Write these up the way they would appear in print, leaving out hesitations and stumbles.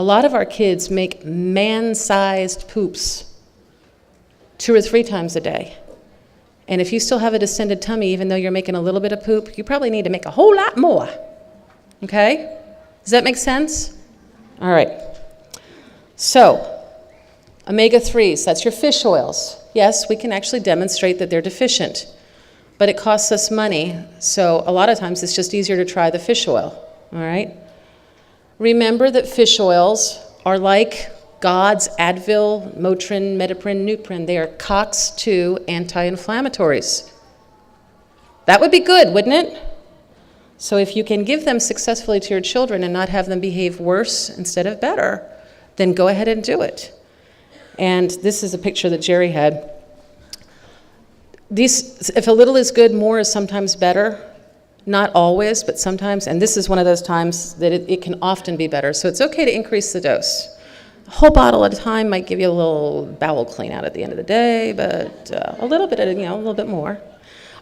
A lot of our kids make man-sized poops 2 or 3 times a day. And if you still have a distended tummy, even though you're making a little bit of poop, you probably need to make a whole lot more. Okay? Does that make sense? All right. So, omega-3s, that's your fish oils. Yes, we can actually demonstrate that they're deficient, but it costs us money, so a lot of times it's just easier to try the fish oil. All right? Remember that fish oils are like God's Advil, Motrin, Metaprin, Nuprin. They are COX-2 anti-inflammatories. That would be good, wouldn't it? So if you can give them successfully to your children and not have them behave worse instead of better, then go ahead and do it. And this is a picture that Jerry had. If a little is good, more is sometimes better. Not always, but sometimes. And this is one of those times that it can often be better. So it's okay to increase the dose. A whole bottle at a time might give you a little bowel clean out at the end of the day, but a little bit, a little bit more.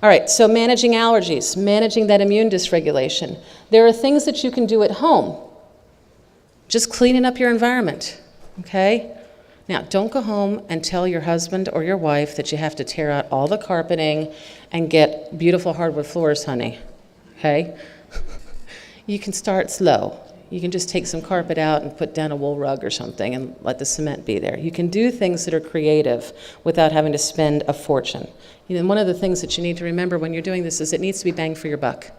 All right, so managing allergies, managing that immune dysregulation. There are things that you can do at home. Just cleaning up your environment, okay? Now, don't go home and tell your husband or your wife that you have to tear out all the carpeting and get beautiful hardwood floors, honey, okay? You can start slow. You can just take some carpet out and put down a wool rug or something and let the cement be there. You can do things that are creative without having to spend a fortune. One of the things that you need to remember when you're doing this is it needs to be bang for your buck.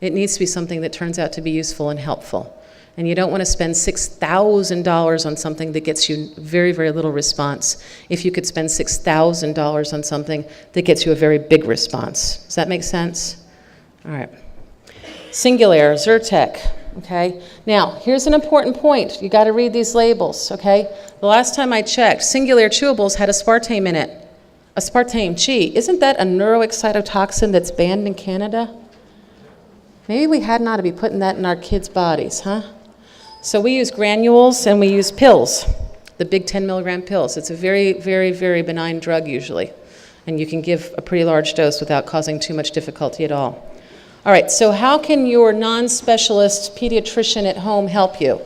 It needs to be something that turns out to be useful and helpful. And you don't want to spend $6,000 on something that gets you very, very little response if you could spend $6,000 on something that gets you a very big response. Does that make sense? All right. Singulair, Zyrtec. Okay, now here's an important point. You got to read these labels, okay? The last time I checked, Singulair chewables had aspartame in it. Aspartame, gee, isn't that a neuroexcitotoxin that's banned in Canada? Maybe we hadn't ought to be putting that in our kids' bodies, huh? So we use granules and we use pills, the big 10 milligram pills. It's a very, very, very benign drug usually, and you can give a pretty large dose without causing too much difficulty at all. All right, so how can your non-specialist pediatrician at home help you?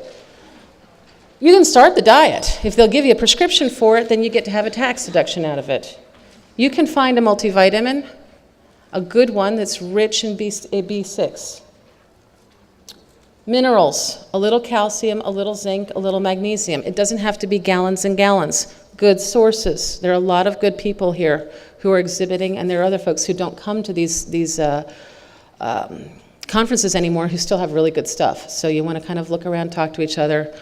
You can start the diet. If they'll give you a prescription for it, then you get to have a tax deduction out of it. You can find a multivitamin, a good one that's rich in B6. Minerals, a little calcium, a little zinc, a little magnesium. It doesn't have to be gallons and gallons. Good sources. There are a lot of good people here who are exhibiting, and there are other folks who don't come to these conferences anymore who still have really good stuff. So you want to kind of look around, talk to each other,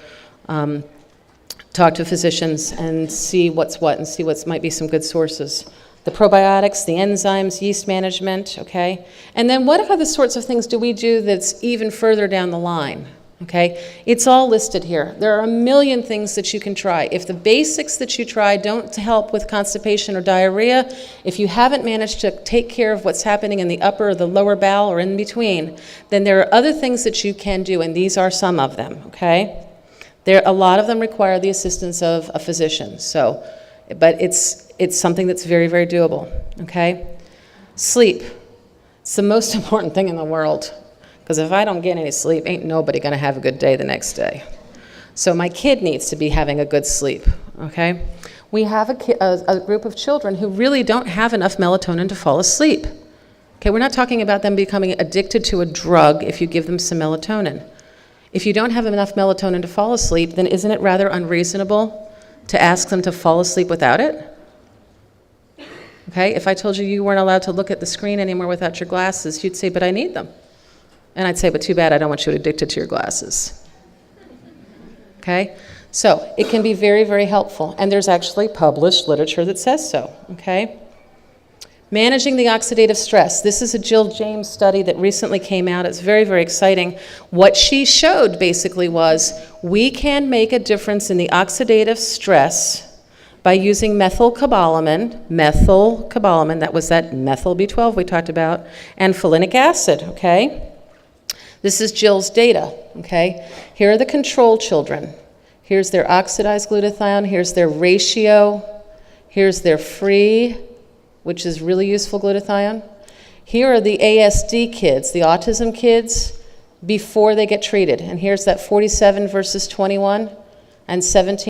talk to physicians and see what's what and see what might be some good sources. The probiotics, the enzymes, yeast management, okay? And then what other sorts of things do we do that's even further down the line? Okay, it's all listed here. There are a million things that you can try. If the basics that you try don't help with constipation or diarrhea, if you haven't managed to take care of what's happening in the upper or the lower bowel or in between, then there are other things that you can do, and these are some of them, okay? A lot of them require the assistance of a physician, but it's something that's very, very doable, okay? Sleep. It's the most important thing in the world. Because if I don't get any sleep, ain't nobody going to have a good day the next day. So my kid needs to be having a good sleep, okay? We have a group of children who really don't have enough melatonin to fall asleep. Okay, we're not talking about them becoming addicted to a drug if you give them some melatonin. If you don't have enough melatonin to fall asleep, then isn't it rather unreasonable to ask them to fall asleep without it? Okay, if I told you weren't allowed to look at the screen anymore without your glasses, you'd say, but I need them. And I'd say, but too bad, I don't want you addicted to your glasses. Okay? So it can be very, very helpful. And there's actually published literature that says so. Okay? Managing the oxidative stress. This is a Jill James study that recently came out. It's very, very exciting. What she showed basically was we can make a difference in the oxidative stress by using methylcobalamin, that was that methyl B12 we talked about, and folinic acid, okay? This is Jill's data, okay? Here are the control children. Here's their oxidized glutathione. Here's their ratio. Here's their free, which is really useful glutathione. Here are the ASD kids, the autism kids, before they get treated. And here's that 47 versus 21. and 17